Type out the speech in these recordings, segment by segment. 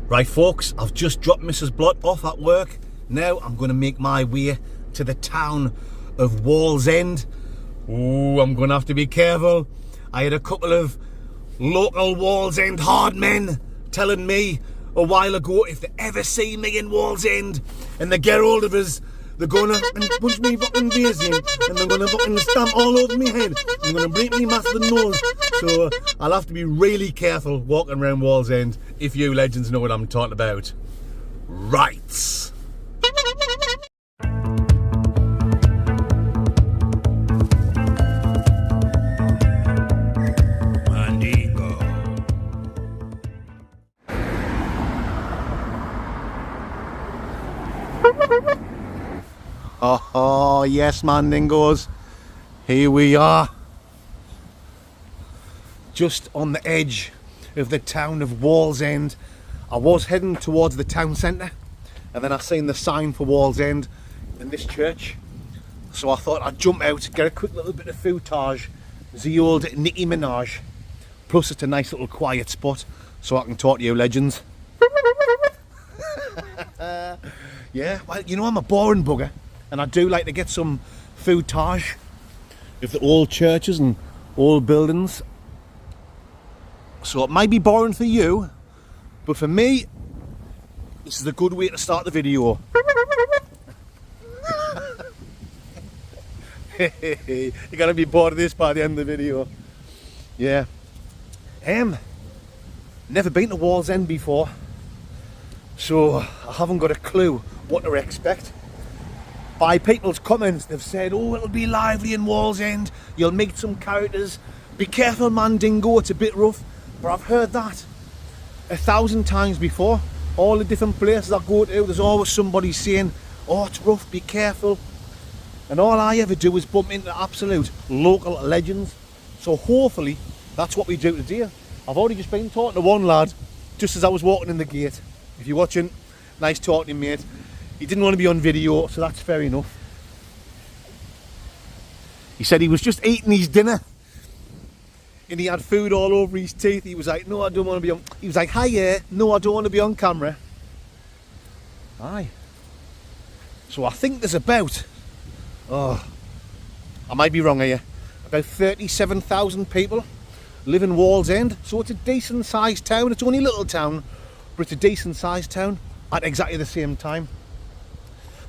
Right folks, I've just dropped Mrs. Blott off at work. Now I'm going to make my way to the town of Wallsend. Ooh, I'm going to have to be careful. I had a couple of local Wallsend hard men telling me a while ago if they ever see me in Wallsend and they get hold of us, they're going to punch me fucking face in and they're going to fucking stamp all over me head. They're going to break me massive nose. So I'll have to be really careful walking around Wallsend if you legends know what I'm talking about. Right. Oh yes, Mandingos, here we are, just on the edge of the town of Wallsend. I was heading towards the town centre and then I seen the sign for Wallsend in this church, so I thought I'd jump out, get a quick little bit of footage, the old Nicki Minaj, plus it's a nice little quiet spot so I can talk to you legends. Yeah, well, you know, I'm a boring bugger and I do like to get some footage of the old churches and old buildings. So it might be boring for you, but for me, this is a good way to start the video. You're gonna be bored of this by the end of the video. Yeah. Never been to Wallsend before, so I haven't got a clue what to expect. By people's comments, they've said, oh, it'll be lively in Wallsend, you'll meet some characters, be careful Mandingo, it's a bit rough. But I've heard that 1,000 times before. All the different places I go to, there's always somebody saying, oh, it's rough, be careful. And all I ever do is bump into absolute local legends. So hopefully that's what we do today. I've already just been talking to one lad just as I was walking in the gate. If you're watching, nice talking, mate. He didn't want to be on video, so that's fair enough. He said he was just eating his dinner and he had food all over his teeth. He was like, no, I don't want to be on. He was like, hi, yeah, no, I don't want to be on camera. Aye. So I think there's about, oh, I might be wrong here, about 37,000 people live in Wallsend. So it's a decent sized town. It's only a little town, but it's a decent sized town at exactly the same time.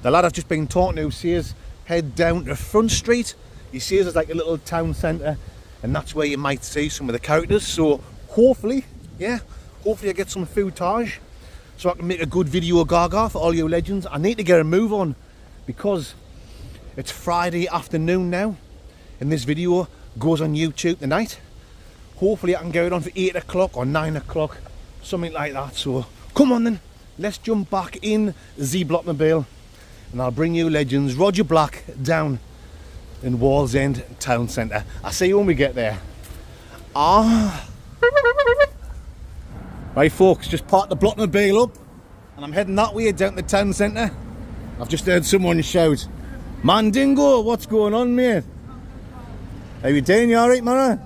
The lad I've just been talking to says head down to Front Street. He says it's like a little town centre and that's where you might see some of the characters. So hopefully, yeah, hopefully I get some footage so I can make a good video gaga for all you legends. I need to get a move on because it's Friday afternoon now and this video goes on YouTube tonight. Hopefully I can get it on for 8 o'clock or 9 o'clock, something like that. So come on then, let's jump back in the Blockmobile and I'll bring you legends Roger Black down in Wallsend town centre. I'll see you when we get there. Right folks, just parked the Blockmobile up and I'm heading that way down to the town centre. I've just heard someone shout, Mandingo, what's going on, mate? How you doing, you alright, man?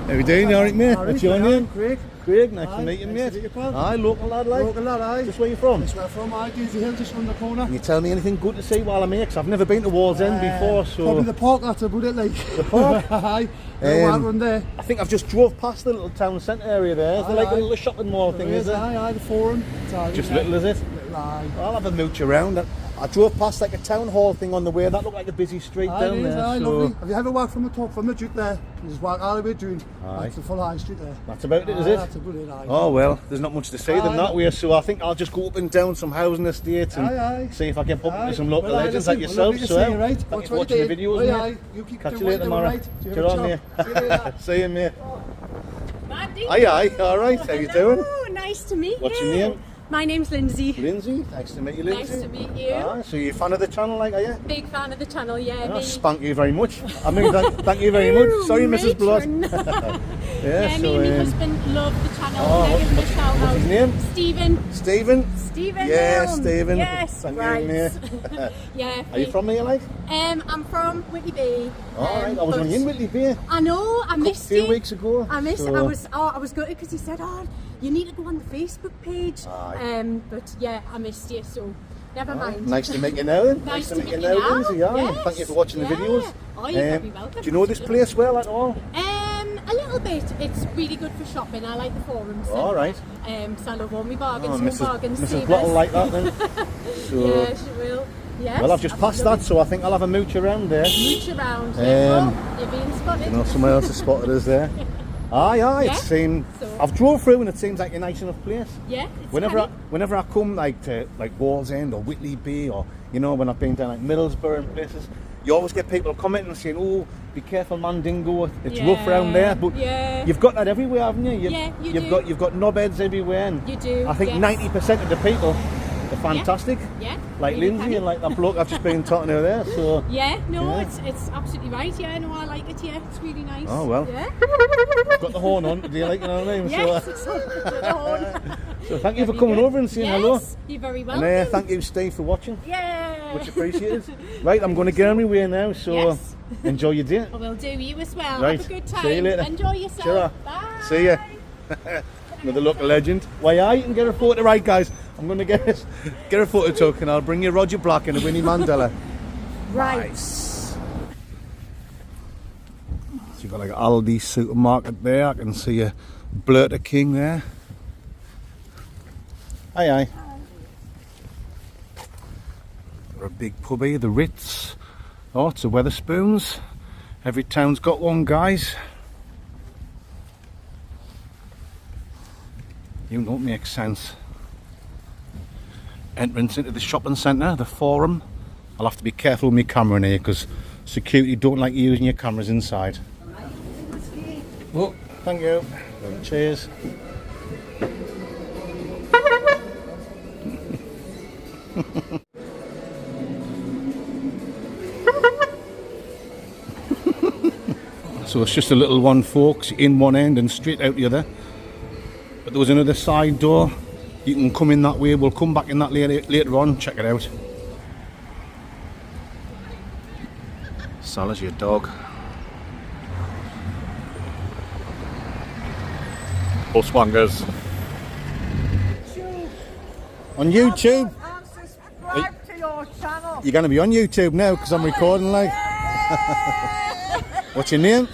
How you doing, you alright, mate? What's your name? Craig. Craig, nice to meet you, mate. Aye, local lad, like. Local lad, aye. Just where you from? That's where I'm from, aye. Dees, just from the corner. Can you tell me anything good to see while I'm here? Because I've never been to Wallsend before, so... Probably the park, that's about it, like. The park? Aye. Run there. I think I've just drove past the little town centre area there. Is there like a little shopping mall thing, is it? Aye, the forum. Just little, is it? Aye. I'll have a mooch around. I drove past like a town hall thing on the way. That looked like a busy street down there. Aye, so... lovely. Have you ever walked from the top, from the Duke there? You just walk all the way down. Aye. That's the full high street there. That's about it, is it? That's about it, aye. Oh well, there's not much to see than that way, so I think I'll just go up and down some housing estates and see if I can pump into some local legends like yourself. So right. Thank you for watching the videos, mate. You keep Catch you later tomorrow. Right. Get on, mate. See you, mate. Mandy. Aye, alright, how you doing? Oh, nice to meet you. What's your name? My name's Lindsay. Lindsay, nice to meet you, Lindsay. Nice to meet you. Ah, so you're a fan of the channel, like, are you? Big fan of the channel, yeah. Ah, Me. spank you very much. I mean, thank you very much. Sorry, Mrs. Blood. Yeah, me and my husband love the channel. Oh, Give him a shout what's out. his name? Stephen. Stephen? Stephen. Yeah, Stephen. Yes, Thank right. you, mate. Yeah. Are you from here, like? I'm from Whitley Bay. Alright, I was only in Whitley Bay. I know, I missed A you. few weeks ago. I missed so- I was gutted because he said, oh, you need to go on the Facebook page. Aye. But yeah, I missed you, so never mind. Nice to meet you now, then. Nice to meet you now, now. Lindsay. Yeah. Yes. Thank you for watching the videos. Oh, you're very welcome. Do you know this place well at all? A little bit. It's really good for shopping. I like the forums. All right. So I love all my bargains. Oh, Home bargains. Mrs. savers. Blott will like that then. So, Yeah, she will. Yes, well, I've just passed that, so I think I'll have a mooch around there. Mooch around. Yeah. Oh, you're being spotted. You know, someone else has spotted us there. Aye, Yeah. it seems. So- I've drove through and it seems like a nice enough place. Yeah. It's Whenever I come like to like Wallsend or Whitley Bay, or you know, when I've been down like Middlesbrough and places, you always get people commenting saying, "Oh, be careful, Mandingo. It's rough around there." But you've got that everywhere, haven't you? You do. You've got knobheads everywhere. And You do, I think yes. 90% of the people are fantastic. Yeah. Like really Lindsay funny. and like that bloke I've just been talking to there. So. Yeah, no, Yeah. It's absolutely right. Yeah, no, I like it. Yeah, it's really nice. Oh, well. Yeah. I've got the horn on. Do you like? You know what I mean? Yes, So, it's on the horn. so thank you for Very coming good. over and saying Yes, hello. You're very And welcome. thank you, Steve, for watching. Yeah. Much appreciated. Right, I'm going to get on my way now, so Yes. enjoy your day. I will do. You as well. Right. Have a good time. See you later. Enjoy yourself. Ta-ra. Bye. See ya. Another local legend. Why, you can get a photo. Right, guys, I'm going to get a photo token. I'll bring you Roger Black and a Winnie Mandela. Right. Nice. So you've got like Aldi supermarket there. I can see a Blurter King there. Aye. Got a big pub here, the Ritz. Oh, it's a Weatherspoons. Every town's got one, guys. You don't make sense. Entrance into the shopping centre, the Forum. I'll have to be careful with my camera in here because security don't like you using your cameras inside. Oh, thank you. Cheers. So it's just a little one, folks, in one end and straight out the other. But there was another side door. You can come in that way. We'll come back in that later on. Check it out. Sal's your dog. Buswangers. On YouTube. I'm subscribed to your channel. You're going to be on YouTube now because I'm recording live. What's your name?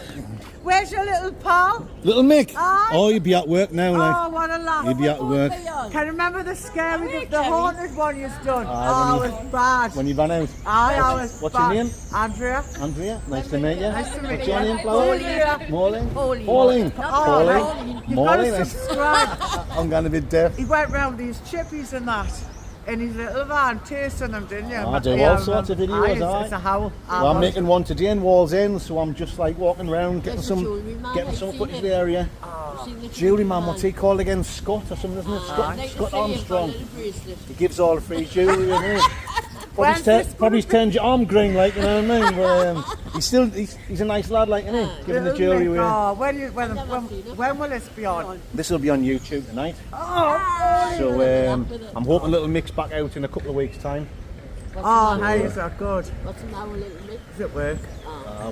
Where's your little pal? Little Mick. Aye. Oh, you'll be at work now, Oh, like. what a laugh. You'll be at work. Can you remember the scary, the haunted one you've done? Aye, Oh, when it was bad. When you ran out. Aye, I was What's bad. your name? Andrea. Andrea, nice to meet you. Nice to meet What's you. your name, Flower? Pauline. Pauline. Pauline. Pauline. Oh, Pauline. you've got to Pauline. nice. subscribe. I'm going to be deaf. He went round these chippies and that in his little van, tasting them, didn't you? I do all sorts of videos, Aye, aye. it's a howl. Well, I'm making one today in Wallsend, so I'm just like walking around, getting some footage there, yeah. Jewellery man, what's he called again? Scott or something, isn't it? Scott Armstrong. He gives all the free jewellery, isn't he? Probably turned your arm green, like, you know what I mean? But he's a nice lad, like, isn't he? Giving the jewellery away. Oh, when will this be on? This will be on YouTube tonight. Oh, So I'm hoping Little Mick's back out in a couple of weeks' time. oh, how is that good? What's an hour, little Mick? Is it work?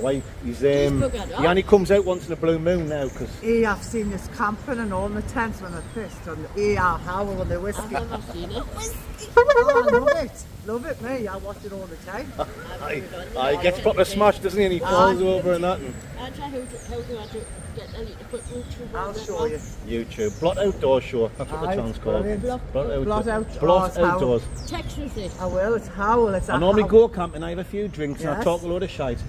Wait, he only comes out once in a blue moon now, because I've seen this camping and all the tents when they're pissed and the howl and the whiskey. I've never seen it. Oh, I love it. Love it, me. I watch it all the time. he gets proper smashed, doesn't he? And he falls over and that. And How do I get Ellie to put YouTube I'll on show you. YouTube. Blot Outdoor Show, that's what the Aye, channel's called. brilliant. Blot Blot Out- Blot oh, it's Outdoors. Text us it. I will. It's howl. It's I normally go camping, I have a few drinks and I Yes. talk a load of shite.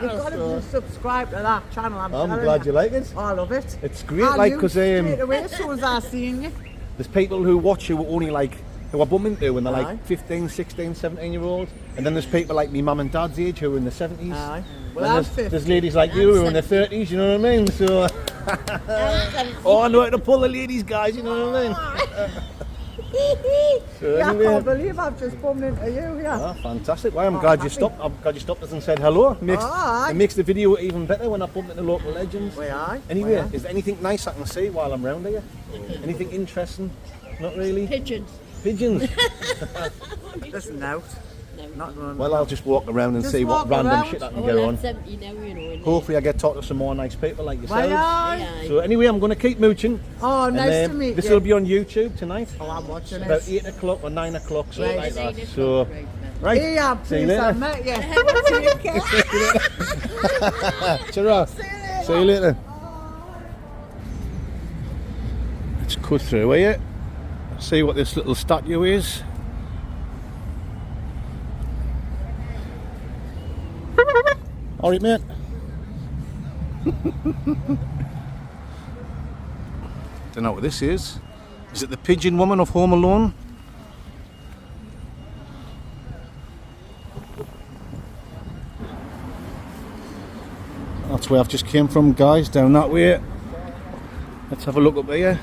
You've got to subscribe to that channel. I'm glad you like it. Oh, I love it. It's great, I like, knew because straight away as soon as I seen you. there's people who watch you who only like who I bump into when they're Aye. like 15, 16, 17 year old. And then there's people like me mum and dad's age who are in the 70s. Aye. And Well, I'm there's, 50. there's ladies like you who are in their 30s, you know what I mean? So, oh, I know how to pull the ladies, guys, you know what I mean? So Yeah, I anyway, can't believe I've just bumped into you here. ah, fantastic. Well, I'm glad you happy. stopped. I'm glad you stopped us and said hello. Aye. It makes the video even better when I bump into local legends. We are. Anyway, we are. is there anything nice I can see while I'm round here? Anything interesting? Not really. Pigeons. Pigeons. Listen out. Not going Well, I'll just walk around and Just see what walk random around. shit I can Oh, get on. that's empty now, you know. Isn't Hopefully, I get to talk to some more nice people like Why yourselves. are? it? So anyway, I'm going to keep mooching. Oh, And, nice to meet this you. will be on YouTube tonight, Oh, I'm watching about this. 8 o'clock or 9 o'clock, something Right. like that. So, right. Hey, I'm See you pleased I later. met you. Take care. Ta-ra. See you later. Let's cut through here. See what this little statue is. Alright, mate. Don't know what this is. Is it the pigeon woman of Home Alone? That's where I've just came from, guys, down that way. Let's have a look up here.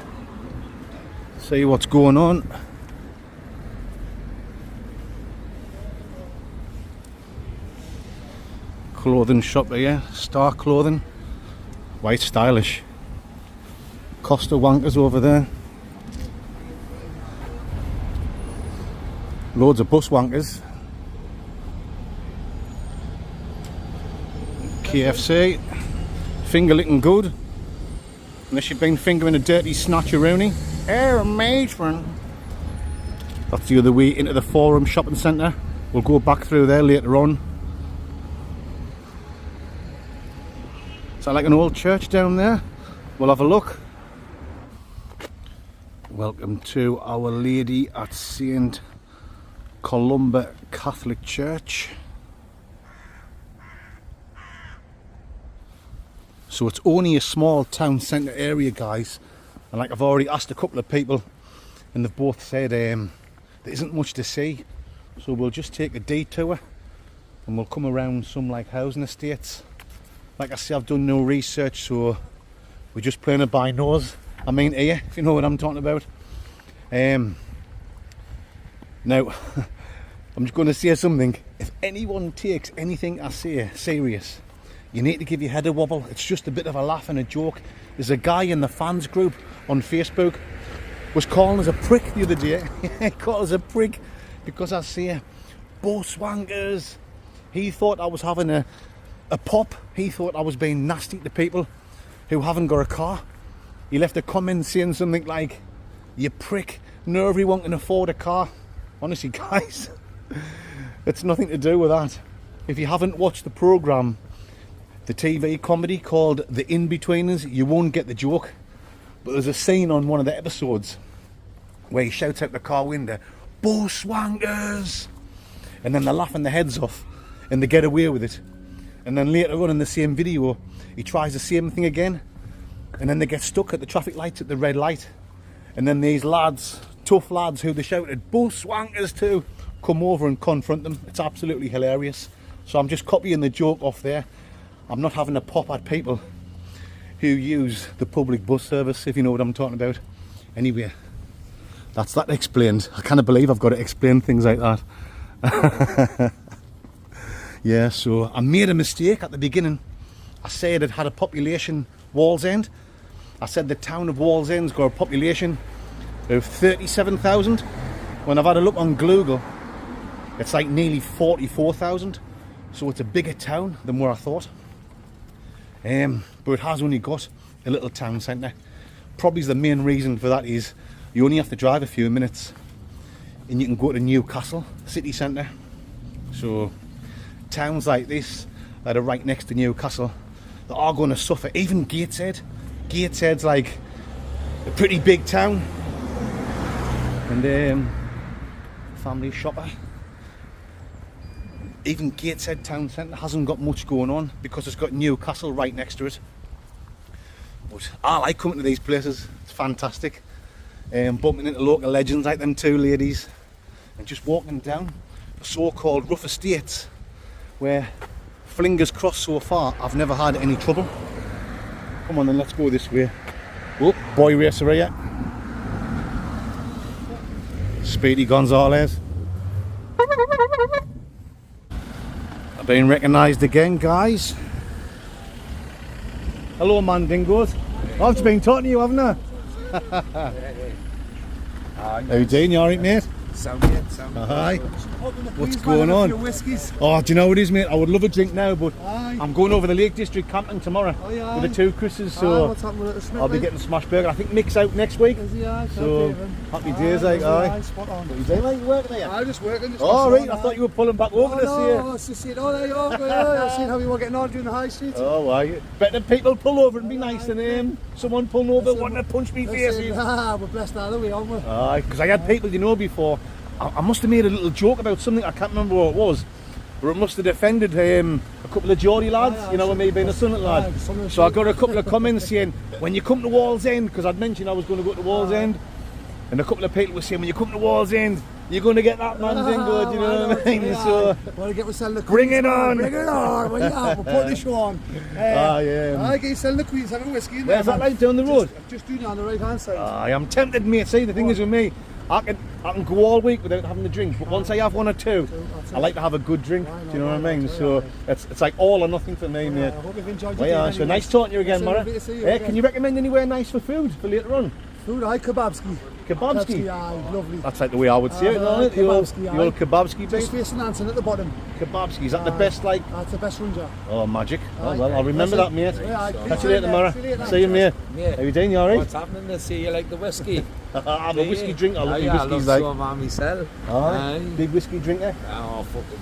See what's going on. Clothing shop here, Star Clothing. White stylish. Costa Wankers over there. Loads of bus wankers. KFC. Finger licking good. Unless you've been fingering a dirty snatcheroonie. Air matron. That's the other way into the Forum Shopping Centre. We'll go back through there later on. Is that like an old church down there? We'll have a look. Welcome to Our Lady at St. Columba Catholic Church. So it's only a small town centre area, guys, and like I've already asked a couple of people and they've both said there isn't much to see, so we'll just take a detour and we'll come around some like housing estates. Like I say, I've done no research, so we're just playing it by nose. I mean here, if you know what I'm talking about. Now I'm just going to say something. If anyone takes anything I say serious, you need to give your head a wobble. It's just a bit of a laugh and a joke. There's a guy in the fans group on Facebook was calling us a prick the other day. He called us a prick because I say bus wankers. He thought I was having a pop. He thought I was being nasty to people who haven't got a car. He left a comment saying something like, "You prick, no everyone can afford a car." Honestly, guys, it's nothing to do with that. If you haven't watched the programme, the TV comedy called The In-Betweeners, you won't get the joke. But there's a scene on one of the episodes where he shouts out the car window, "Bus wankers!" And then they're laughing their heads off and they get away with it. And then later on in the same video, he tries the same thing again. And then they get stuck at the traffic lights at the red light. And then these lads, tough lads who they shouted "Bus wankers" to, come over and confront them. It's absolutely hilarious. So I'm just copying the joke off there. I'm not having a pop at people who use the public bus service, if you know what I'm talking about. Anyway, that's that explained. I can't believe I've got to explain things like that. Yeah, so I made a mistake at the beginning. I said it had a population, Wallsend. I said the town of Wallsend's got a population of 37,000. When I've had a look on Google, it's like nearly 44,000. So it's a bigger town than where I thought. But it has only got a little town centre. Probably the main reason for that is you only have to drive a few minutes and you can go to Newcastle city centre. So towns like this that are right next to Newcastle, they are going to suffer. Even Gateshead. Gateshead's like a pretty big town. And family shopper. Even Gateshead town centre hasn't got much going on because it's got Newcastle right next to it. But I like coming to these places. It's fantastic. Bumping into local legends like them two ladies. and just walking down the so-called rough estates where, fingers crossed so far, I've never had any trouble. Come on then, let's go this way. Oh, boy racer here. Speedy Gonzalez. I've been recognised again, guys. Hello, Mandingos. I've just been talking to you, haven't I? How you doing? You alright, mate? Sound good, sound good. Hi. What's going on? Oh, do you know what it is, mate? I would love a drink now, but I'm going over the Lake District camping tomorrow with the two Chris's, so what's happening at the Smith, I'll be like? getting smash burger. I think Mick's out next week, Is he? Aye, so happy days, like, aye. Spot on. What you doing, like, you working there? I'm just working. Just Oh, passing right, on, I thought you were pulling back over Oh, this no, year. I was just saying, oh, there you are. I've seen how you were getting on during the high street. Oh, why? Better people pull over and be nice than someone pulling over wanting to punch me face. We're blessed out of the way, aren't we? Aye, because I had people, you know, before. I must have made a little joke about something, I can't remember what it was, but it must have offended a couple of Geordie lads, you know, with me being a Sunnet lad. So I got a couple of comments saying, when you come to Wallsend, because I'd mentioned I was going to go to Wallsend, and a couple of people were saying, when you come to Wallsend, you're going to get that man thing good, you know what I mean? So, want to get myself the bring it on! Bring it on! Well, yeah, we'll put the show on. I get yourself the Queens, have a whiskey in there. Where's that like down the road? Just doing it on the right hand side. I am tempted, mate. See, the thing is with me, I can go all week without having a drink, but once I have one or two, I like to have a good drink. Do you know what I mean? So it's like all or nothing for me, mate. I hope you've enjoyed Well, your yeah, day so nice talking to you again, Mara. Can you recommend anywhere nice for food for later on? Food, aye, Kebabski. Kebabski? Aye, lovely. That's like the way I would say it, isn't it? The old Kebabski Just bit. facing Anson at the bottom. Kebabski, is that the best, like? That's the best one, Jack. Oh, magic. Oh, well, I'll remember that, mate. Catch you later, Mara. See you later. See you, mate. Yeah. How you doing? You alright? What's happening? They see you like the whiskey. I'm a whiskey drinker. I love I whiskies, love like. some of myself. Aye. Big whiskey drinker. Oh, fucking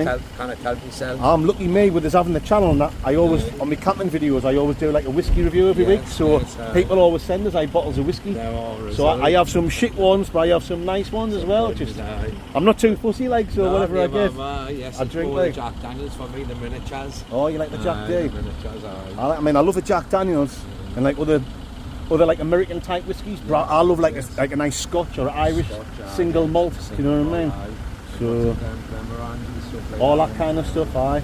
I kind of tell myself. I'm lucky me with us having the channel and that. I always, on my camping videos, I always do like a whiskey review every week. So people always send us bottles of whiskey. So I have some shit ones, but I have some nice ones as well. Just, I'm not too fussy, like, so whatever I get. Yes, I drink like Jack Daniels for me, the miniatures. Oh, you like the Jack D? The miniatures, aye. I mean, I love the Jack Daniels and like other like American type whiskies. But I love like a nice Scotch or Irish single malt. You know what I mean? So all that kind of stuff. Aye.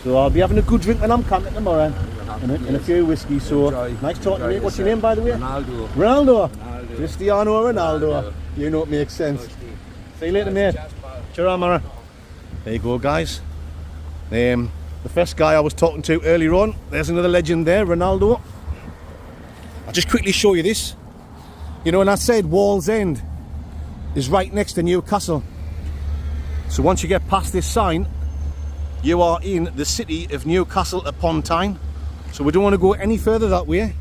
So I'll be having a good drink when I'm camping tomorrow. And a few whiskies. So nice talking to you. What's your name, by the way? Ronaldo. Ronaldo. Cristiano Ronaldo. You know it makes sense. See you later, mate. Cheers, Mara. There you go, guys. The first guy I was talking to earlier on, there's another legend there, Ronaldo. I'll just quickly show you this. You know, and I said Wallsend is right next to Newcastle. So once you get past this sign, you are in the city of Newcastle upon Tyne. So we don't want to go any further that way.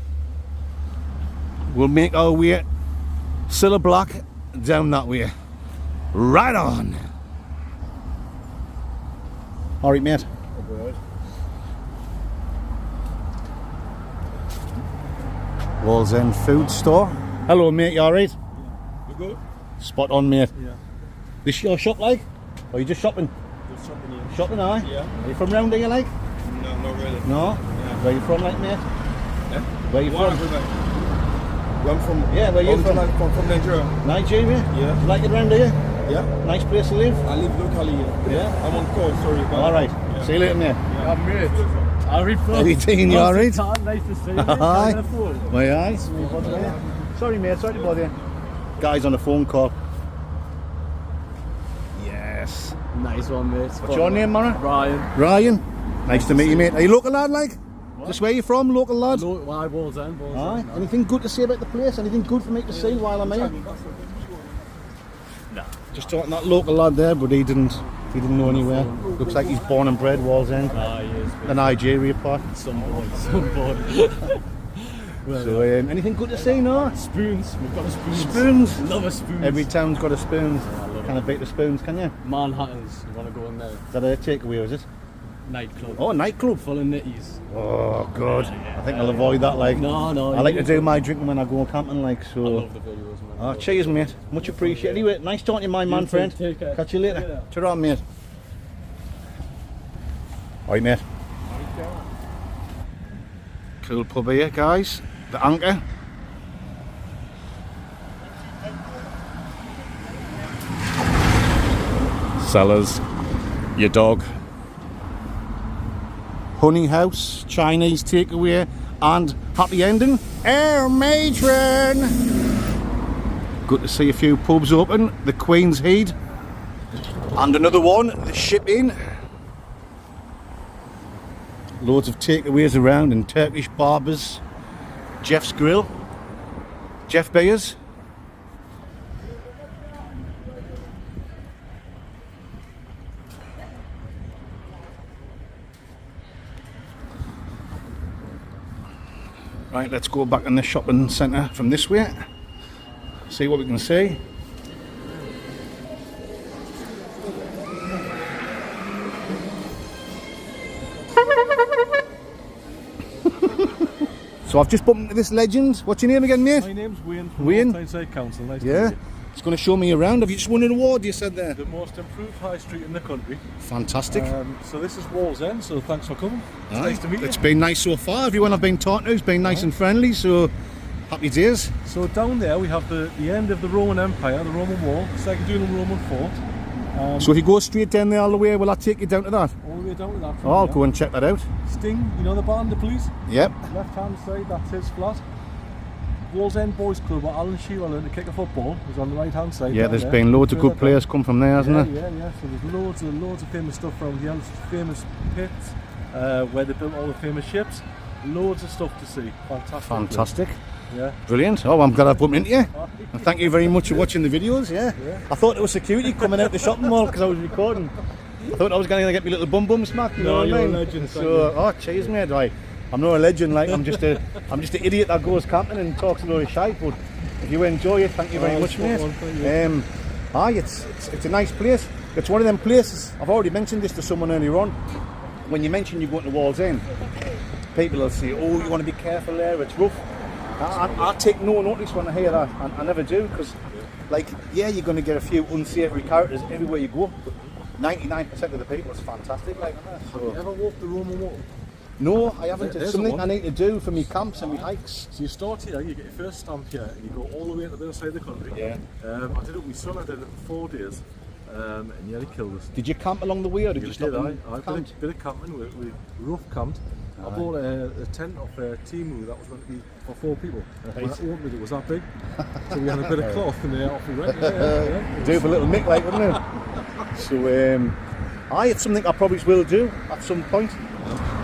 We'll make our way Cilla Black down that way. Right on. Alright, mate. Wallsend food store. Hello, mate, you alright? You good? Spot on, mate. Yeah. This your shop, like? Or you just shopping? Just shopping here. Shopping, aye? Yeah. Are you from round here, like? No, not really. No? Yeah. Where you from, like, mate? Yeah. Where you from? Where I'm from? Yeah, where you from? From Nigeria. Nigeria? Yeah. You like it round here? Yeah. Nice place to live? I live locally here. Yeah. I'm on call, sorry. Alright. Yeah. See you later, mate. I'm great. How are you How you doing? You alright? Nice to see you. Aye. On the phone. My aye. Sorry, mate. Sorry to bother you. Guy's on a phone call. Yes. Nice one, mate. What's your name, Mara? Ryan. Ryan. Nice to meet you, mate. Are you local lad, like? Just where you from, local lad? Why Wallsend? Aye. Anything good to say about the place? Anything good for me to see while I'm here? No. Just talking that local lad there, but he didn't know anywhere. Looks like he's born and bred Wallsend. Ah, he is. The Nigeria part. Some boy. Well, So anything good to see, no? spoons. We've got a spoons. Spoons. Love a spoons. Every town's got a spoons. Kind of beat the spoons, can you? Manhattans. You want to go in there? Is that a takeaway, is it? Nightclub. Oh, a nightclub. Full of nitties. Oh, God. I think I'll avoid that, like. No. I like to do my drinking when I go camping, like, I so. love the videos, man. Oh, cheers, mate. Much appreciated. Anyway, nice talking to you, my man too. friend. Take care. Catch you later. Ta-ra, mate. Alright, mate. Cool pub here, guys. The Anchor. Sellers, your dog. Honey House, Chinese takeaway, and happy ending. Air Matron! Good to see a few pubs open. The Queen's Head. And another one, the Ship Inn. Loads of takeaways around and Turkish barbers. Jeff's Grill. Jeff Bayers. Right, let's go back in the shopping centre from this way. See what we can see. So I've just bumped into this legend. What's your name again, mate? My name's Wayne from Wayne? Tyneside Council. Nice to Yeah. meet you. It's going to show me around. Have you just won an award, you said there? The most improved high street in the country. Fantastic. So this is Wallsend, so thanks for coming. It's Aye. nice to meet you. It's been nice so far. Everyone I've been talking to has been nice and friendly, so happy days. So down there we have the end of the Roman Empire, the Roman Wall, Segedunum Roman Fort. So if you go straight down there all the way, will I take you down to that? All the way down to that. Oh, I'll go and check that out. Sting, you know the band, the police? Yep. Left hand side, that's his flat. Wallsend Boys Club, where Alan Shearer learned to kick a football, is on the right hand side. Yeah, down there's there. been loads of Further good players come from there, hasn't Yeah, there? yeah. So there's loads of famous stuff from the famous pits, where they built all the famous ships. Loads of stuff to see. Fantastic. Fantastic. Yeah. Brilliant. Oh, I'm glad I've bumped into you. And thank you very much for watching the videos, yeah. I thought it was security coming out the shopping mall because I was recording. I thought I was going to get me little bum smack, you know what I you're mean? a legend, So, oh, cheers, mate. Right. I'm not a legend, like, I'm just an idiot that goes camping and talks a lot of shite, but if you enjoy it, thank you very much, mate. It's a nice place. It's one of them places, I've already mentioned this to someone earlier on, when you mention you're going to Wallsend, people will say, oh, you want to be careful there, it's rough. I take no notice when I hear that, I never do, because, like, yeah, you're going to get a few unsavoury characters everywhere you go, but 99% of the people is fantastic, like, isn't it? Have you ever walked the Roman Wall? No, I haven't. It's There's something one. I need to do for me camps and me hikes. So you start here, you get your first stamp here, and you go all the way to the other side of the country. Yeah. I did it with my son, I did it for 4 days, and nearly killed us. Did you camp along the way or did you stop and I camp? bit of camping, we rough camped. I bought a tent off Timu that was meant to be for 4 people. When I opened it was that big, so we had a bit of cloth and off we went. Do for a little mick, like, wouldn't it? So, it's something I probably will do at some point.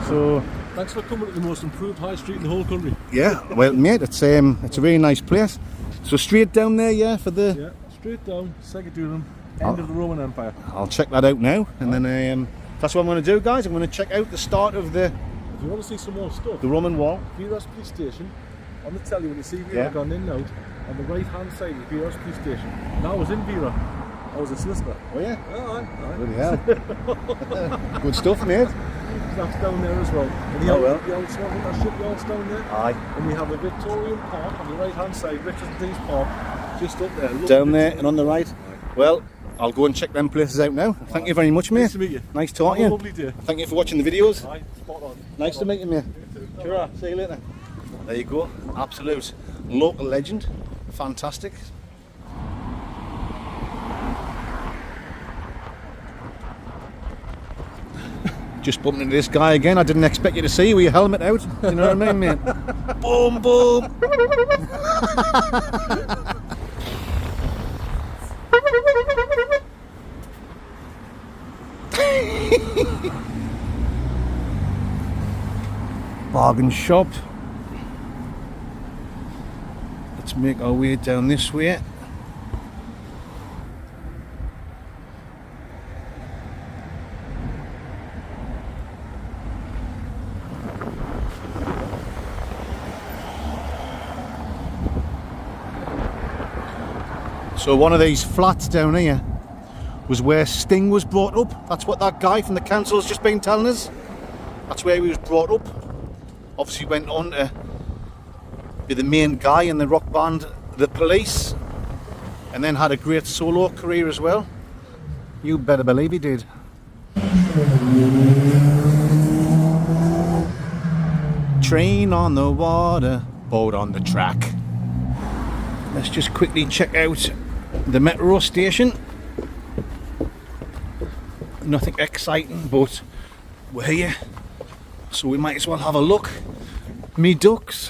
So, Thanks for coming to the most improved high street in the whole country. yeah, well, mate, it's a really nice place. So straight down there, yeah, for the. Yeah, straight down, Segedunum, end of the Roman Empire. I'll check that out now, and then that's what I'm going to do, guys. I'm going to check out the start of the If you want to see some more stuff, Roman Wall. Vera's police station, on the telly when you see Vera gone in and out, on the right hand side is Vera's police station. And I was in Vera, I was a solicitor. Oh yeah. Aye. Bloody hell. Good stuff, mate. That's down there as well. And the old Swansea shipyard's down there. Aye. And we have a Victorian park on the right hand side, Richardson Park, just up there. Down there and on the right. Well, I'll go and check them places out now. Thank you very much, mate. Nice to meet you. Nice talking. Have a lovely day. Thank you for watching the videos. Aye, spot on. Nice to meet you, mate. Sure. See you later. There you go. Absolute local legend. Fantastic. Just bumping into this guy again. I didn't expect you to see you with your helmet out. You know what I mean, mate? Boom, boom. Bargain shop. Let's make our way down this way. So one of these flats down here was where Sting was brought up. That's what that guy from the council's just been telling us. That's where he was brought up. Obviously went on to be the main guy in the rock band The Police, and then had a great solo career as well. You better believe he did. Train on the water, boat on the track. Let's just quickly check out the metro station. nothing exciting, but we're here, so we might as well have a look. Me ducks.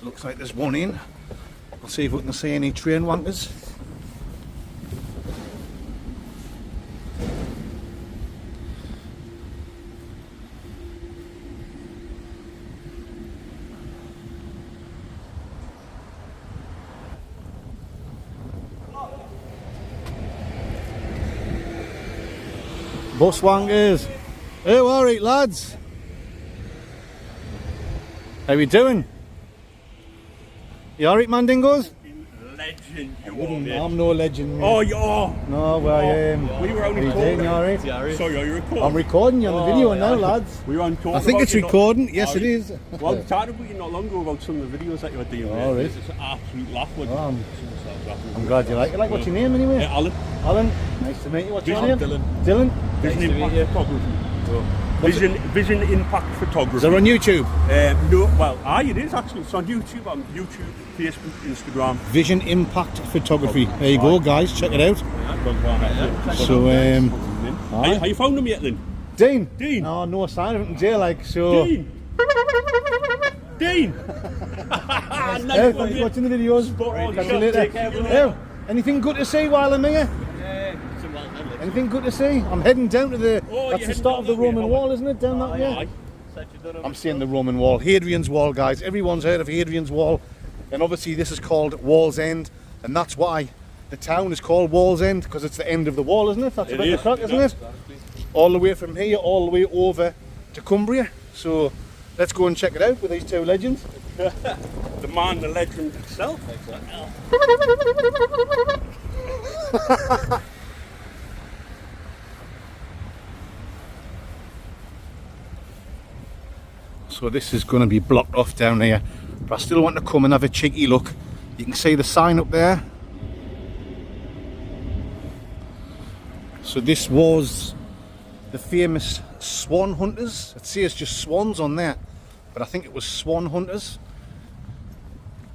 Looks like there's one in. We'll see if we can see any train wankers. Bus wankers. Hey, alright lads. How we doing? You alright, Mandingos? Legend, I'm no legend. Mate. Oh, you are. No, well, I am. We were on How you doing? You alright? Sorry, are you recording? I'm recording you on the video now, lads. We were on talk. I think it's recording. Yes, it is. Well, we talked about you not long ago about some of the videos that you were doing. Oh, right. It's an absolute laugh. I'm glad you like it. Like, what's your name anyway? Alan. Alan. Nice to meet you. What's your name? Dylan. Dylan. Vision Impact Photography. Vision Impact Photography. Is that on YouTube? No, well, it is actually. It's on YouTube, Facebook, Instagram. Vision Impact Photography. There you go, guys. Check it out. So, Have you found him yet, then? Dean. Dean. Oh, no sign of it in jail, like, so. Dean. Dean. Hey, Nice thanks for watching the videos. Catch you later. Take care, brother. Hey, anything good to see while I'm here? Anything good to see? I'm heading down to the. That's the start of the Roman Wall, isn't it? Down that way. I'm seeing the Roman Wall, Hadrian's Wall, guys. Everyone's heard of Hadrian's Wall, and obviously this is called Wallsend, and that's why the town is called Wallsend, because it's the end of the wall, isn't it? That's about the crack, isn't it? All the way from here, all the way over to Cumbria. So let's go and check it out with these two legends. The man, the legend itself. So this is going to be blocked off down here, but I still want to come and have a cheeky look. You can see the sign up there. So this was the famous swan hunters. It says just swans on there, but I think it was swan hunters.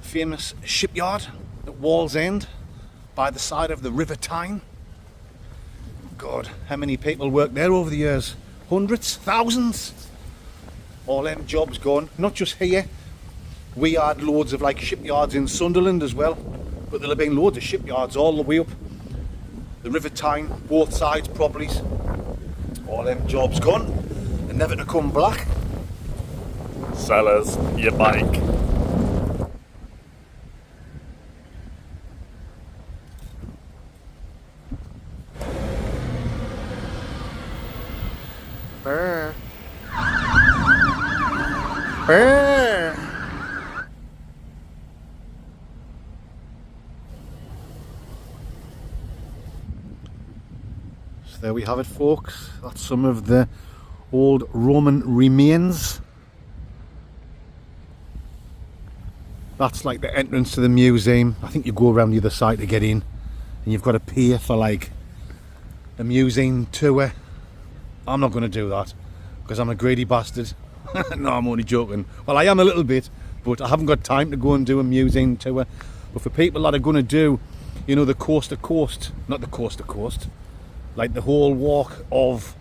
Famous shipyard at Wallsend by the side of the River Tyne. God, how many people worked there over the years? Hundreds, thousands. All them jobs gone, not just here. We had loads of like shipyards in Sunderland as well, but there'll have been loads of shipyards all the way up the River Tyne, both sides probably. All them jobs gone and never to come back. Sellers, your bike. Brr. Brr. So there we have it, folks. That's some of the old Roman remains. That's like the entrance to the museum. I think you go around the other side to get in, and you've got to pay for like a museum tour. I'm not going to do that because I'm a greedy bastard. No, I'm only joking. Well, I am a little bit, but I haven't got time to go and do a museum tour. But for people that are going to do, you know, the coast to coast, not the coast to coast, like the whole walk of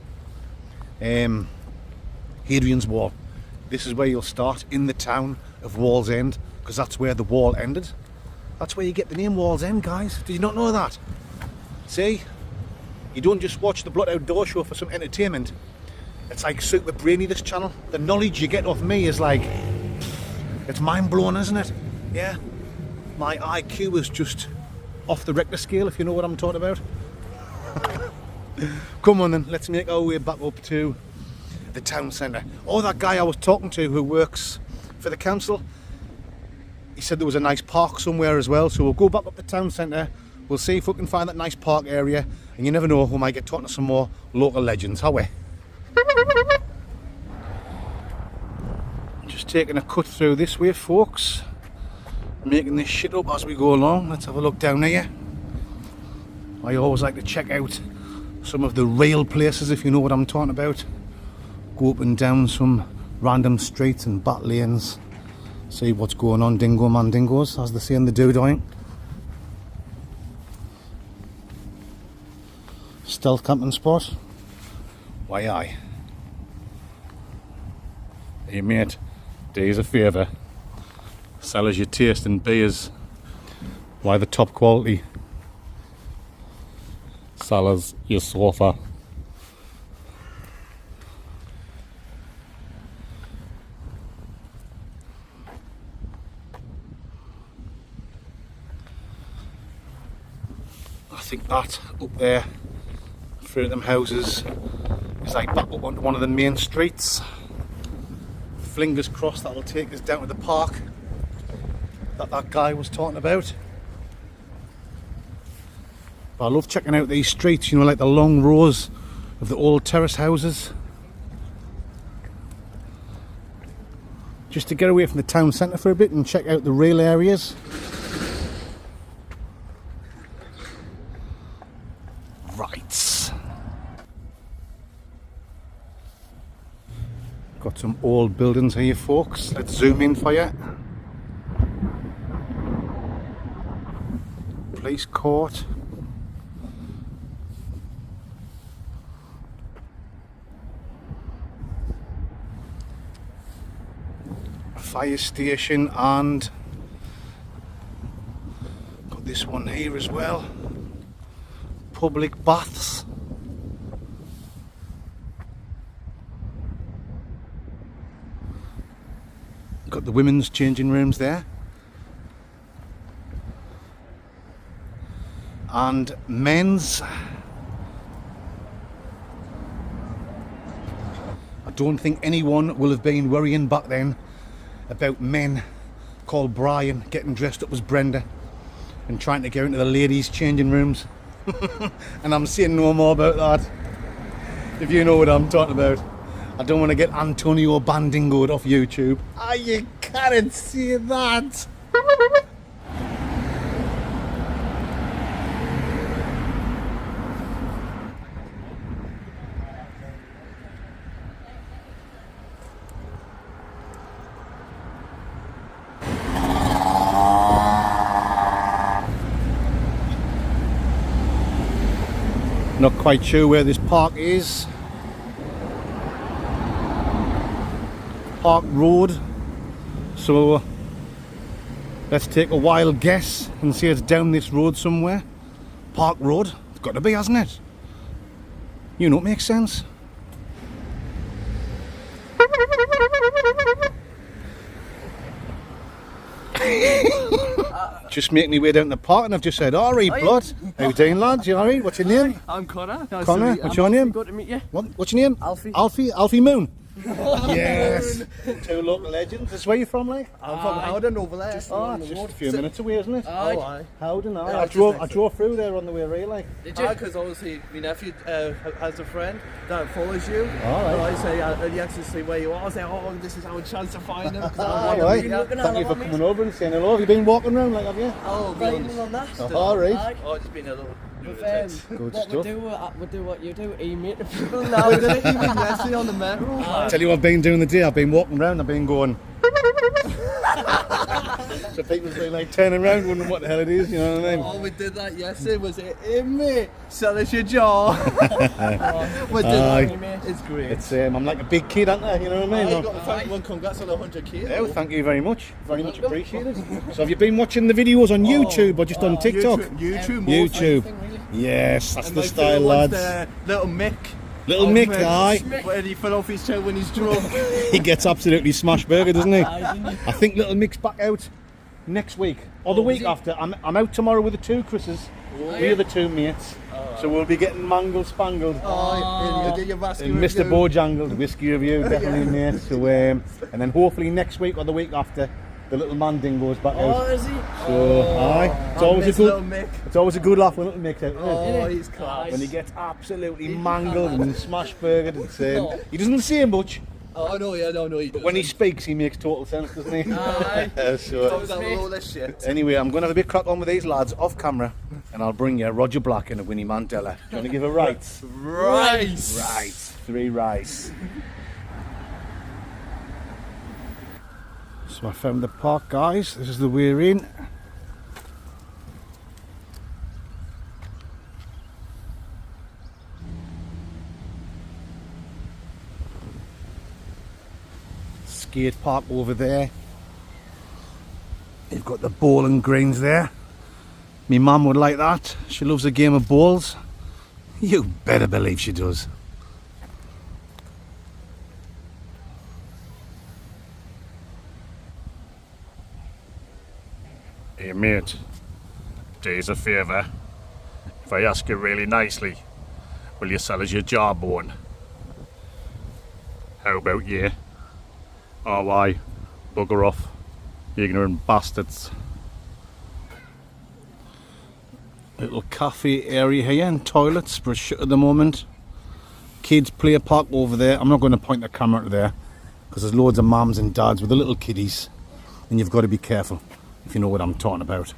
Hadrian's Wall, this is where you'll start, in the town of Wallsend, because that's where the wall ended. That's where you get the name Wallsend, guys. Did you not know that? See? You don't just watch the Blot Outdoor Show for some entertainment. It's like super brainy, this channel. The knowledge you get off me is like, it's mind-blowing, isn't it? Yeah. My IQ is just off the Richter scale, if you know what I'm talking about. Come on then, let's make our way back up to the town centre. Oh, that guy I was talking to who works for the council, he said there was a nice park somewhere as well, so we'll go back up the town centre. We'll see if we can find that nice park area, and you never know, we might get talking to some more local legends, how we? Just taking a cut through this way, folks. Making this shit up as we go along. Let's have a look down here. I always like to check out some of the rail places, if you know what I'm talking about. Go up and down some random streets and back lanes. See what's going on, dingo man dingoes, as they say in the doodling. stealth camping spot? Why aye. Hey mate, do us a favour. Sell us your taste in beers. Why the top quality? Sell us your sofa. I think that up there, through them houses, is like back up onto one of the main streets. Fingers crossed that'll take us down to the park that guy was talking about. But I love checking out these streets, you know, like the long rows of the old terrace houses. Just to get away from the town centre for a bit and check out the real areas. Right. Got some old buildings here, folks. Let's zoom in for you. Police court. A fire station, and got this one here as well. Public baths. Got the women's changing rooms there. And men's. I don't think anyone will have been worrying back then about men called Brian getting dressed up as Brenda and trying to go into the ladies' changing rooms. And I'm saying no more about that. If you know what I'm talking about. I don't want to get Antonio Bandingoed off YouTube. Ah, you can't see that. Not quite sure where this park is. Park Road. So let's take a wild guess and say it's down this road somewhere. Park Road. It's got to be, hasn't it? You know, it makes sense. Just making my way down the park and I've just said, alright, blood. How you doing, lads? You alright? What's your name? I'm Connor. Nice Connor, what's your name? Good to meet you. What's your name? Alfie. Alfie Moon. Yes. Two local legends. This where you from, like? I'm from Howden over there. It's just a few minutes away, isn't it? Aye. Howden, aye. Yeah, I drove through there on the way away, like. Did you? Because obviously my nephew has a friend that follows you. All right. And I say, he actually see where you are. I say, oh, this is our chance to find him. All right. Thank you for coming over and saying hello. Have you been walking around, like, have you? Oh, Riding on that. All right. Oh, it's been a little. Good Good what stuff. we do what you do, email people. No, we didn't even yesterday on the metro. Tell you what I've been doing the day. I've been walking around. I've been going. So people's been like turning around, wondering what the hell it is. You know what I mean? Oh, we did that yesterday. Was it in me? Sell us your jaw. We did Aye. that. It's great. It's I'm like a big kid, aren't I? You know what I I mean? got the fact one congrats on 100k. Yeah, well, thank you very much. Very much appreciated. So have you been watching the videos on YouTube or just on TikTok? YouTube. YouTube. Yes, that's And the my style, favourite one's lads. Little Mick. Little Mick, aye. When he fell off his chair when he's drunk. He gets absolutely smashed burger, doesn't he? I think Little Mick's back out next week or the week after. I'm out tomorrow with the two Chris's. We are the two mates. So we'll be getting mangled spangled. Oh, you get your basket And Mr. review. Bojangled, whiskey review, definitely mate. So and then hopefully next week or the week after, the little man dingoes back out. is he? So aye, it's always a miss Little good, Mick. it's always a good laugh when Little Mick's out. Isn't it? Oh, he's class. When he gets absolutely mangled and smash burgered, it's, he doesn't say much, Oh, no, yeah, no, he doesn't. when he speaks he makes total sense, doesn't he? Aye. So, Talks out all this shit. anyway, I'm going to have a bit crack on with these lads off camera and I'll bring you Roger Black and a Winnie Mandela. Do you want to give a right? Rice. Right, 3 rice. So I found the park, guys. This is the way we're in. skate park over there. You've got the bowling greens there. Me mum would like that. She loves a game of bowls. You better believe she does. Hey mate, Dees a favour. If I ask you really nicely, will you sell us your jawbone? How about you? Oh why? Bugger off, you ignorant bastards. Little cafe area here and toilets, but shut at the moment. Kids play park over there. I'm not going to point the camera to there because there's loads of mums and dads with the little kiddies, and you've got to be careful if you know what I'm talking about.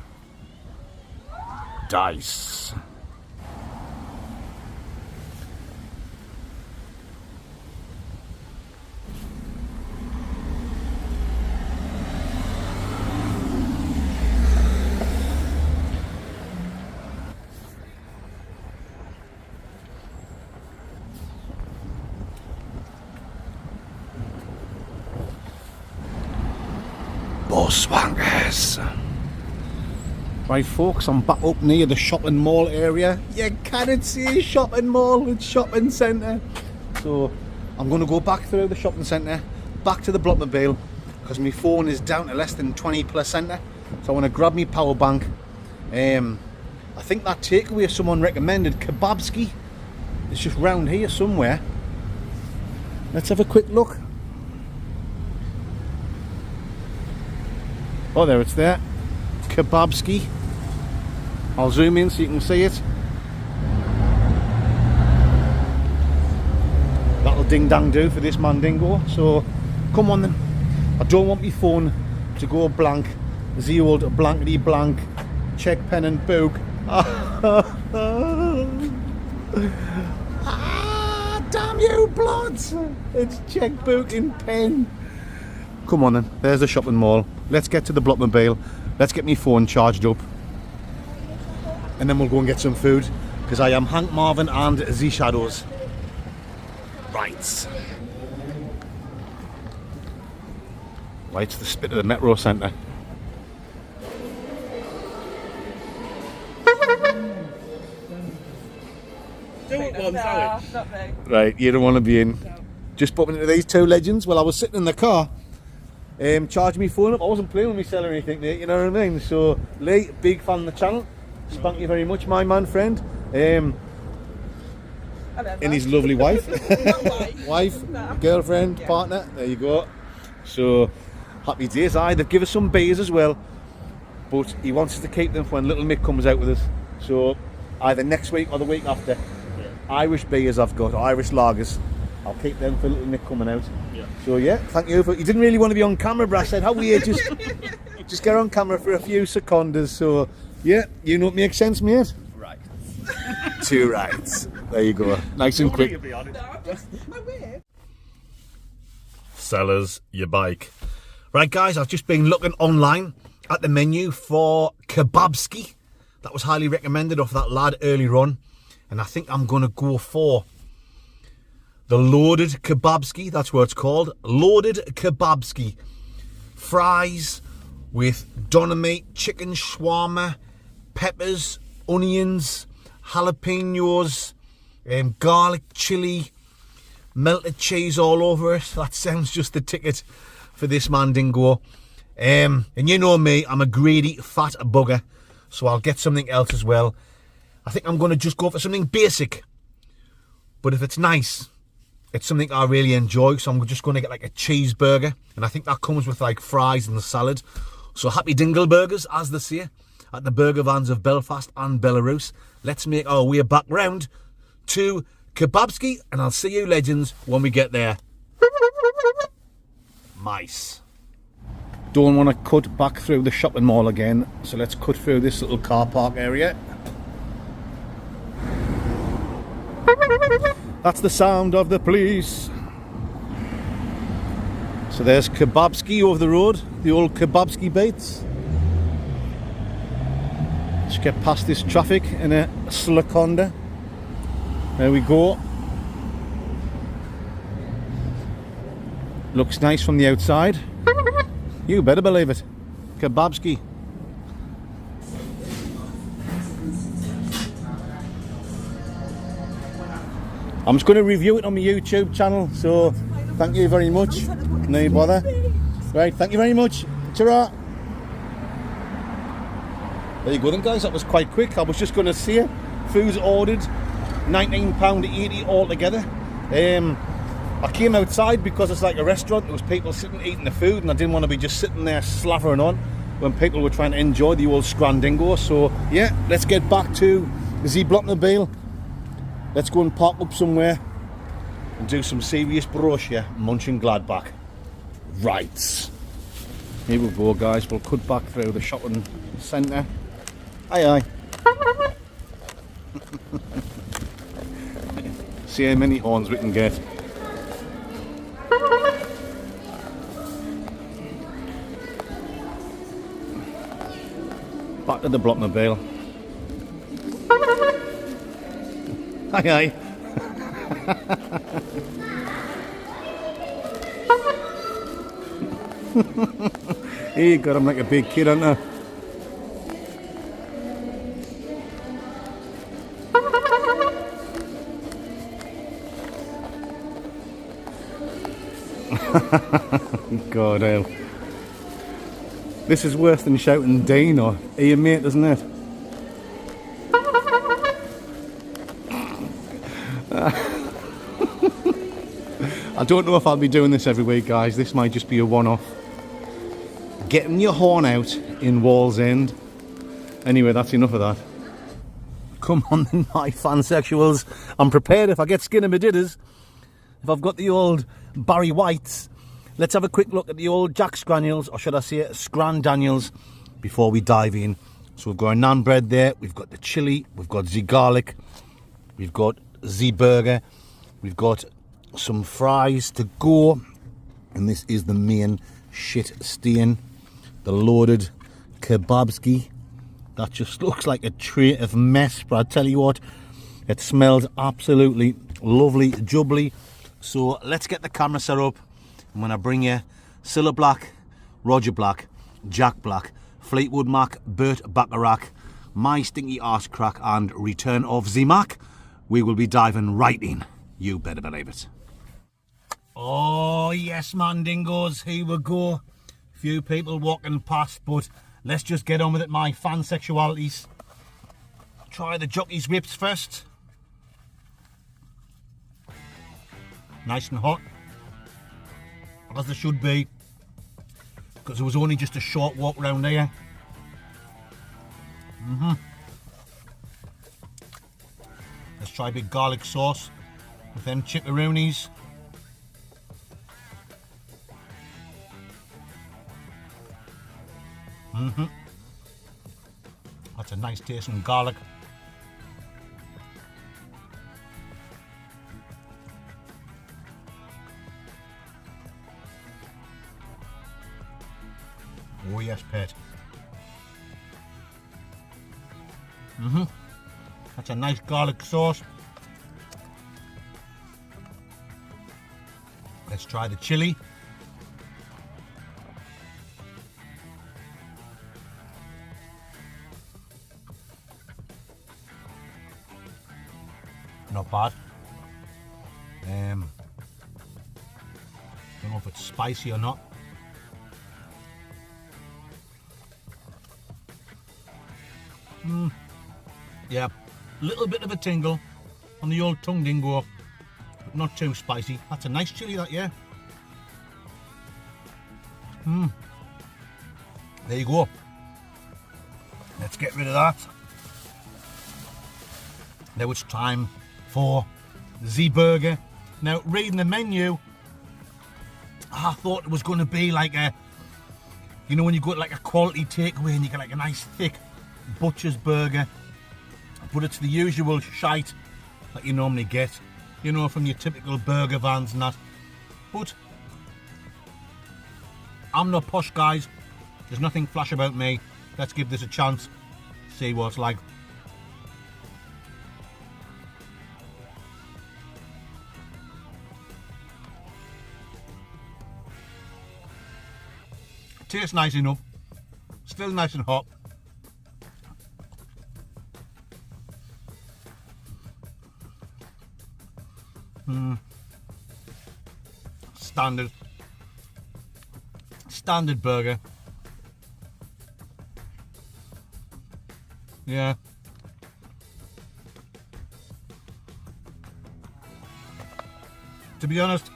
Dice. Swankers. Right folks, I'm back up near the shopping mall area. You can't see a shopping mall, it's shopping centre. So I'm going to go back through the shopping centre, back to the Blockmobile, because my phone is down to less than 20%. So I want to grab my power bank. I think that takeaway someone recommended, Kebabski, it's just round here somewhere. Let's have a quick look. Oh, there it's there. Kebabski. I'll zoom in so you can see it. That'll ding dang do for this mandingo. So, come on then. I don't want my phone to go blank. The old blankety blank. Check, pen and book. Ah, damn you bloods! It's checkbook and pen. Come on then, there's the shopping mall. Let's get to the Blockmobile. Let's get my phone charged up. And then we'll go and get some food. Because I am Hank Marvin and Z Shadows. Right. Right to the spit of the metro centre. Right, you don't want to be in. Just bumping into these two legends while I was sitting in the car. Charging my phone up. I wasn't playing with myself or anything, mate, you know what I mean? So, Lee, big fan of the channel. Thank you very much, my man friend. And his lovely wife. Girlfriend, partner, there you go. So, happy days. They've given us some beers as well. But he wants us to keep them for when little Mick comes out with us. So, either next week or the week after. Irish beers I've got, Irish lagers. I'll keep them for little Mick coming out. Yeah. So yeah, thank you. You didn't really want to be on camera, but I said, how weird, just get on camera for a few seconds. So yeah, you know what makes sense, mate? Right. 2 rights. There you go. Nice and quick. Sellers your bike. Right guys, I've just been looking online at the menu for Kebabski. That was highly recommended off that lad earlier on. And I think I'm going to go for the loaded Kebabski. That's what it's called. Loaded Kebabski. Fries with doner meat, chicken shawarma, peppers, onions, jalapenos, garlic, chili, melted cheese all over it. That sounds just the ticket for this mandingo. And you know me, I'm a greedy fat bugger. So I'll get something else as well. I think I'm going to just go for something basic. But if it's nice, it's something I really enjoy. So I'm just going to get like a cheeseburger. And I think that comes with like fries and salad. So happy dingle burgers, as they say, at the burger vans of Belfast and Belarus. Let's make our way back round to Kebabski. And I'll see you legends when we get there. Mice. Don't want to cut back through the shopping mall again. So let's cut through this little car park area. That's the sound of the police. So there's Kebabski over the road, the old Kebabski Bates. Let's get past this traffic in a slick Honda. There we go. Looks nice from the outside. You better believe it. Kebabski. I'm just going to review it on my YouTube channel, so thank you very much. No bother. Right, thank you very much. Ta-ra. There you go then, guys. That was quite quick. I was just going to say, food's ordered, £19.80 altogether. I came outside because it's like a restaurant. There was people sitting eating the food, and I didn't want to be just sitting there slavering on when people were trying to enjoy the old Scrandingo. So yeah, let's get back to the Blockmobile. Let's go and park up somewhere and do some serious brochure munching Gladbach. Right. Here we go, guys. We'll cut back through the shopping centre. Aye. See how many horns we can get. Back to the Blockmobile. Aye. You got him like a big kid, aren't you? God hell. This is worse than shouting Dean or Ian mate, isn't it? I don't know if I'll be doing this every week, guys. This might just be a one-off. Getting your horn out in Wallsend. Anyway, that's enough of that. Come on then, my fansexuals. I'm prepared if I get skin in my didders. If I've got the old Barry Whites. Let's have a quick look at the old Jack Scraniels, or should I say Scran Daniels, before we dive in. So we've got a naan bread there, we've got the chili, we've got the garlic, we've got the burger, we've got some fries to go, and this is the main shit stain, the loaded Kebabski. That just looks like a tray of mess, but I tell you what, it smells absolutely lovely jubbly. So let's get the camera set up. And when I bring you Cilla Black, Roger Black, Jack Black, Fleetwood Mac, Burt Bacharach, My Stinky Arse Crack and Return of the Mac, we will be diving right in. You better believe it. Oh yes, man dingoes, here we go. Few people walking past, but let's just get on with it, my fan sexualities. Try the jockey's whips first. Nice and hot. As there should be, because it was only just a short walk round here. Let's try a big garlic sauce with them chickaroonies. That's a nice taste in garlic. Oh yes, pet. That's a nice garlic sauce. Let's try the chili. Not bad. Don't know if it's spicy or not. Yeah, a little bit of a tingle on the old tongue dingo, but not too spicy. That's a nice chili, that, yeah. There you go. Let's get rid of that. Now it's time for the burger. Now, reading the menu, I thought it was going to be like a, you know, when you go to like a quality takeaway and you get like a nice thick butcher's burger, but it's the usual shite that you normally get, you know, from your typical burger vans and that. But I'm not posh, guys. There's nothing flash about me. Let's give this a chance, see what it's like. Tastes nice enough. Still nice and hot. Standard burger. Yeah. To be honest,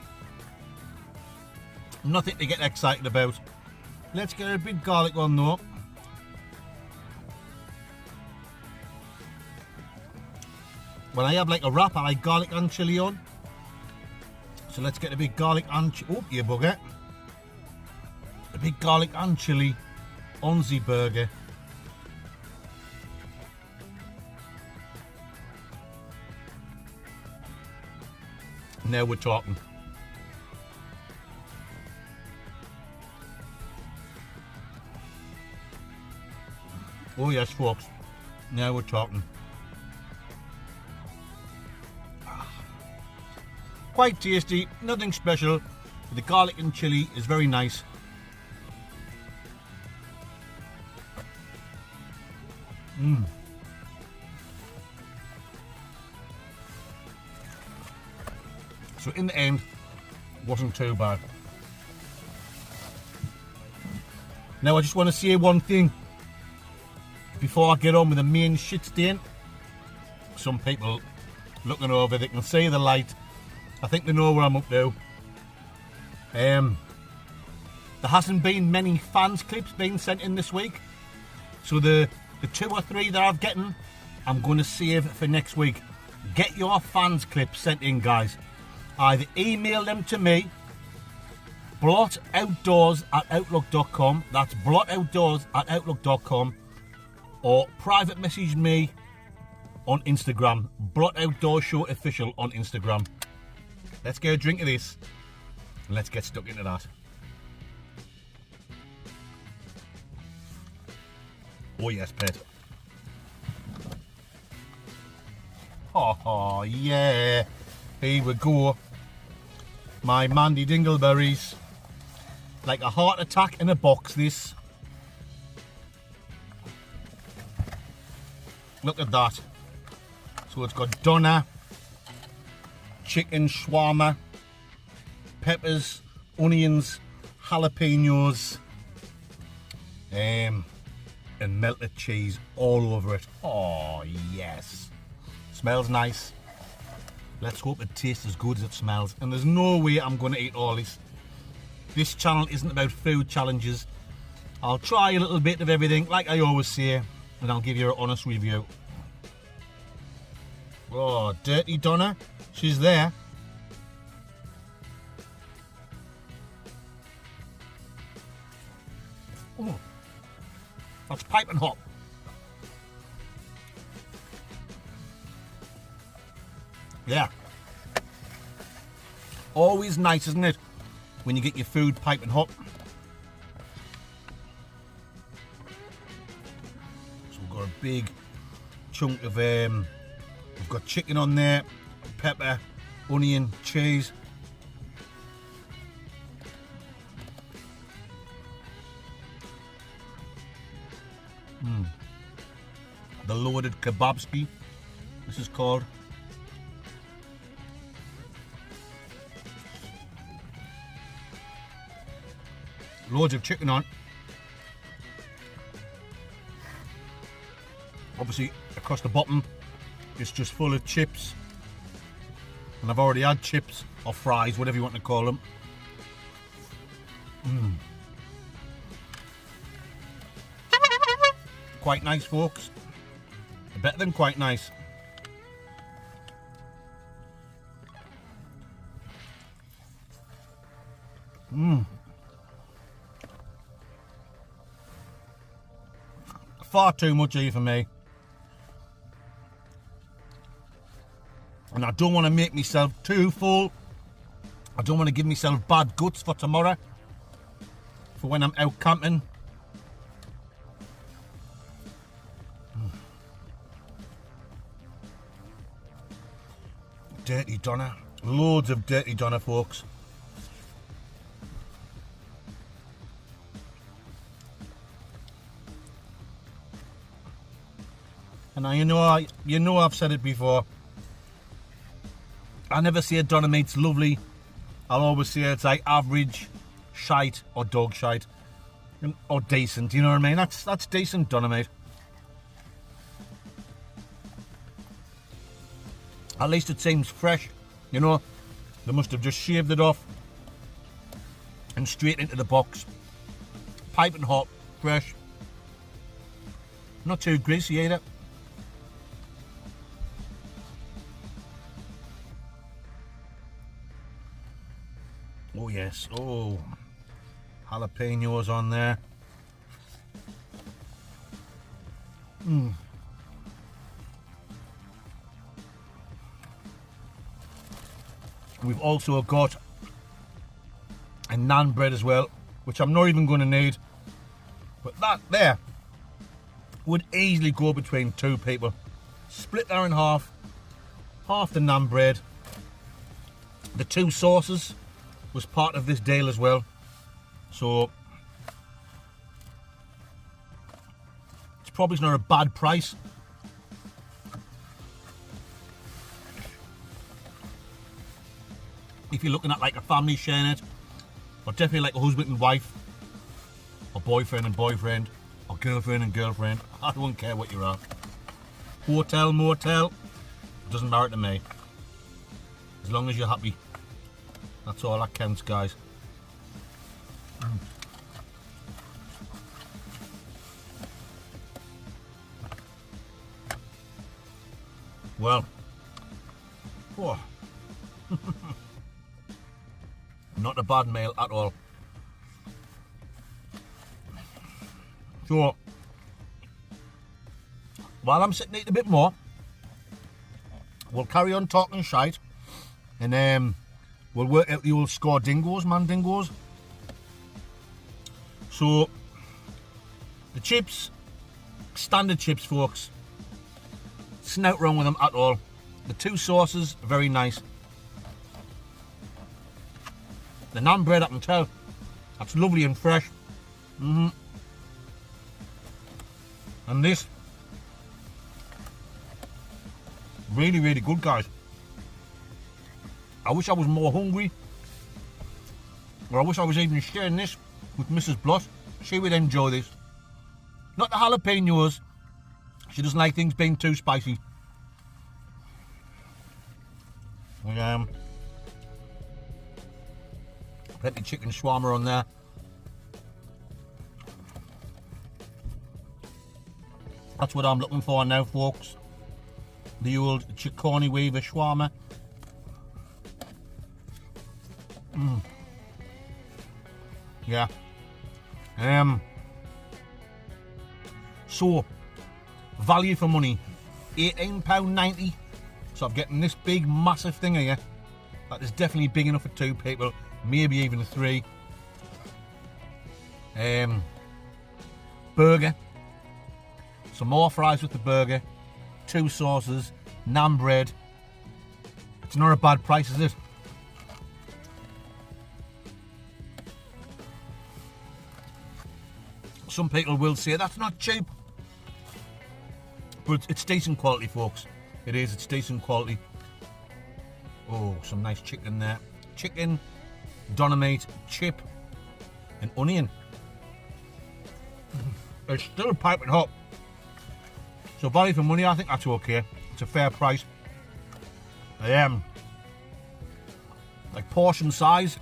nothing to get excited about. Let's get a big garlic one though. When I have like a wrap, I like garlic and chilli on. So let's get a big garlic and oh, you bugger. A big garlic and chilli Onzi burger. Now we're talking. Oh yes, folks. Now we're talking. Quite tasty, nothing special. The garlic and chilli is very nice. So in the end, wasn't too bad. Now I just want to say one thing before I get on with the main shit stain. Some people looking over, they can see the light. I think they know where I'm up to. There hasn't been many fans clips being sent in this week. So the 2 or 3 that I've gotten, I'm going to save for next week. Get your fans clips sent in, guys. Either email them to me, blotoutdoors@outlook.com. That's blotoutdoors@outlook.com. Or private message me on Instagram. Blot Outdoor Show Official on Instagram. Let's get a drink of this and let's get stuck into that. Oh yes, pet. Oh yeah. Here we go. My Mandy Dingleberries. Like a heart attack in a box, this. Look at that. So it's got doner, chicken shawarma, peppers, onions, jalapenos, and melted cheese all over it. Oh yes. Smells nice. Let's hope it tastes as good as it smells. And there's no way I'm going to eat all this. This channel isn't about food challenges. I'll try a little bit of everything, like I always say, and I'll give you an honest review. Oh, Dirty Donna, she's there. Oh, that's piping hot. Yeah. Always nice, isn't it, when you get your food piping hot. So we've got a big chunk of we've got chicken on there, pepper, onion, cheese. The loaded Kebabski, this is called. Loads of chicken on. Obviously across the bottom it's just full of chips, and I've already had chips or fries, whatever you want to call them. Quite nice, folks. Better than quite nice. Far too much here for me. And I don't want to make myself too full. I don't want to give myself bad guts for tomorrow, for when I'm out camping. Dirty doner. Loads of dirty doner, folks. And you know I've said it before. I never say doner meat's lovely. I'll always say it's like average, shite, or dog shite, or decent. You know what I mean? That's decent doner meat. At least it seems fresh. You know, they must have just shaved it off and straight into the box. Piping hot, fresh. Not too greasy either. Oh yes, oh, jalapenos on there. We've also got a naan bread as well, which I'm not even going to need. But that there would easily go between two people. Split that in half the naan bread. The two sauces was part of this deal as well, so it's probably not a bad price. If you're looking at like a family sharing it, or definitely like a husband and wife, or boyfriend and boyfriend, or girlfriend and girlfriend, I don't care what you're at. Hotel, motel, doesn't matter to me. As long as you're happy. That's all that counts, guys. Well, oh. Not a bad meal at all. So, while I'm sitting eating a bit more, we'll carry on talking shite, and we'll work out the old score dingoes, mandingos. So, the chips, standard chips, folks. It's not wrong with them at all. The two sauces, very nice. The naan bread, I can tell, that's lovely and fresh. And this, really, really good, guys. I wish I was more hungry, or I wish I was even sharing this with Mrs. Blott. She would enjoy this. Not the jalapenos. She doesn't like things being too spicy. Plenty chicken shawarma on there. That's what I'm looking for now, folks. The old chickoni weaver shawarma. Yeah. So, value for money, £18.90. So I'm getting this big, massive thing here. That is definitely big enough for two people, maybe even three. Burger. Some more fries with the burger. Two sauces, naan bread. It's not a bad price, is it? Some people will say that's not cheap, but it's decent quality, folks. It is, it's decent quality. Oh, some nice chicken there. Chicken, doner meat, chip, and onion. It's still piping hot. So value for money, I think that's okay. It's a fair price. Like portion size,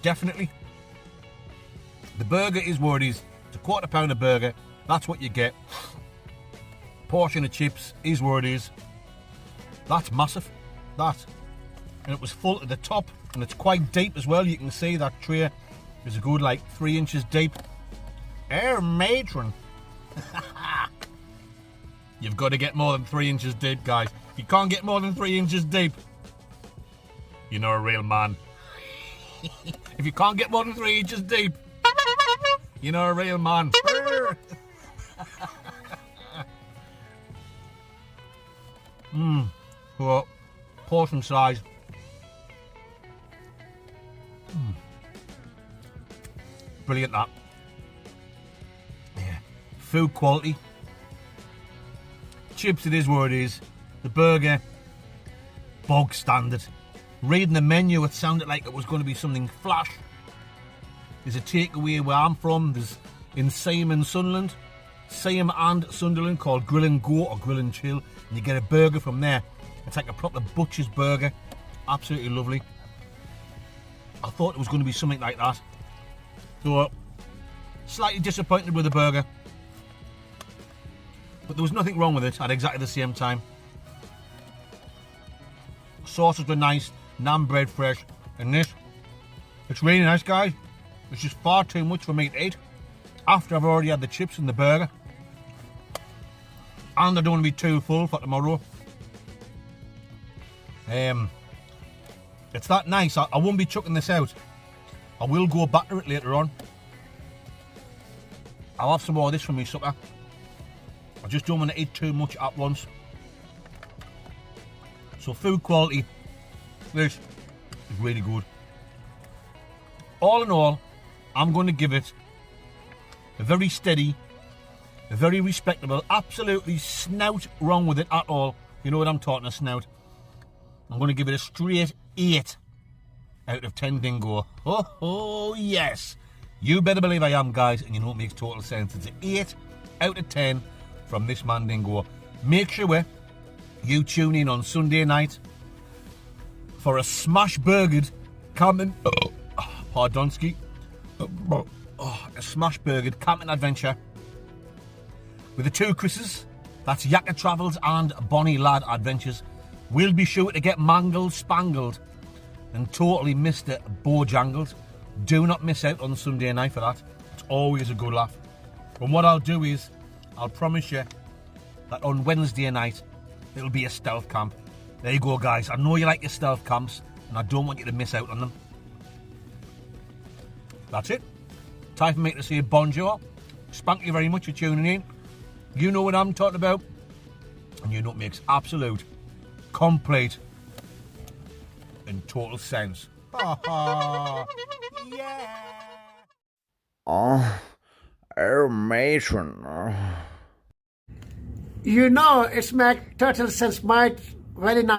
definitely. The burger is what it is. It's a £1/4 pounder burger. That's what you get. Portion of chips is what it is. That's massive. That. And it was full to the top, and it's quite deep as well. You can see that tray is a good like 3 inches deep. Matron. You've got to get more than 3 inches deep, guys. If you can't get more than 3 inches deep, you're not a real man. If you can't get more than 3 inches deep, you're not a real man. Well, portion size. Brilliant, that. Yeah. Food quality. Chips, it is what it is. The burger, bog standard. Reading the menu, it sounded like it was going to be something flash. There's a takeaway where I'm from. There's in Seaham and Sunderland. Seaham and Sunderland called Grill and Go or Grill and Chill. And you get a burger from there. It's like a proper butcher's burger. Absolutely lovely. I thought it was going to be something like that. So, slightly disappointed with the burger. But there was nothing wrong with it at exactly the same time. Sauces were nice, naan bread fresh, and this, it's really nice, guys. It's just far too much for me to eat after I've already had the chips and the burger. And I don't want to be too full for tomorrow. It's that nice. I won't be chucking this out. I will go back to it later on. I'll have some more of this for me supper. I just don't want to eat too much at once. So food quality, this is really good. All in all, I'm going to give it a very steady, a very respectable, absolutely snout wrong with it at all. You know what I'm talking, a snout. I'm going to give it a straight 8 out of 10 dingo. Oh, yes. You better believe I am, guys, and you know it makes total sense. It's an 8 out of 10 from this man dingo. Make sure you tune in on Sunday night for a smash burgered camping, pardonski, a smash burgered camping adventure with the two Chris's. That's Yakka Travels and Bonnie Lad Adventures. We'll be sure to get mangled, spangled, and totally Mr. Bojangled. Do not miss out on Sunday night for that. It's always a good laugh. And what I'll do is, I'll promise you that on Wednesday night, it'll be a stealth camp. There you go, guys. I know you like your stealth camps, and I don't want you to miss out on them. That's it. Time for me to say bonjour. Thank you very much for tuning in. You know what I'm talking about, and you know it makes absolute, complete, and total sense. Yeah. Oh, matron. You know, it's make total sense, mate. Very nice.